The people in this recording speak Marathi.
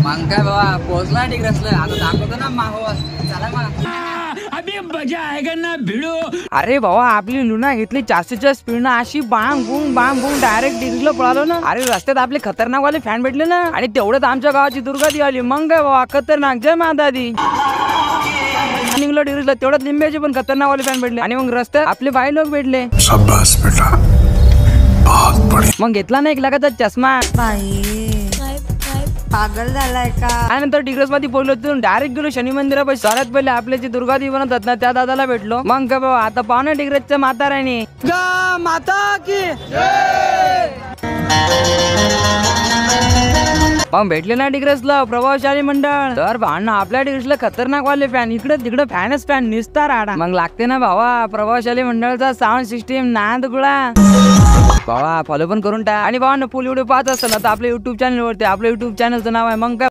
मग काय बाबा पोहोचला डिग्रसला, आता दाखवतो ना माहोल. चला मग. अभी मजा आएगा ना भिडो. अरे भावा आपली लुना घेतली जास्तीच्या स्पीडनं, अशी बांग बुंग डायरेक्ट डिग्रीला पळालो ना. अरे रस्त्यात आपले खतरनाक वाले फॅन भेटले ना, आणि तेवढ्यात आमच्या गावाची दुर्गादी आली. मग काय बाबा खतरनाक, जय माता दी. निघलो डिग्रीला, तेवढ्यात लिंब्याचे पण खतरनाक वाले फॅन भेटले, आणि मग रस्त्यात आपले बाई लोक भेटले. शाबाश बेटा, बहुत बढिया. मग घेतला ना एक लाखाचा चष्मा. पागल झालाय का? आणि नंतर डिग्रस मध्ये बोललो, तिथून डायरेक्ट गेलो शनी मंदिरापाशी. सर्वात पहिले आपल्या जे दुर्गादेवी बनवतात ना, त्या दादाला भेटलो. मग का बाबा आता पाहू ना डिग्रसच्या माता राणी. माता की मग भेटले ना डिग्रसला प्रभावशाली मंडळ. तर भावना आपल्या डिग्रसला खतरनाक वाले फॅन, इकडे तिकडे फॅनच फॅन, निसता राडा. मग लागते ना भावा प्रभावशाली मंडळचा साऊंड सिस्टीम नाद गुळा. भावा फॉलो पण करून टाक. आणि भावांना फुल व्हिडिओ पाहत असताना तर आपल्या युट्यूब चॅनल वरती, आपल्या युट्यूब चॅनलचं नाव आहे मग काय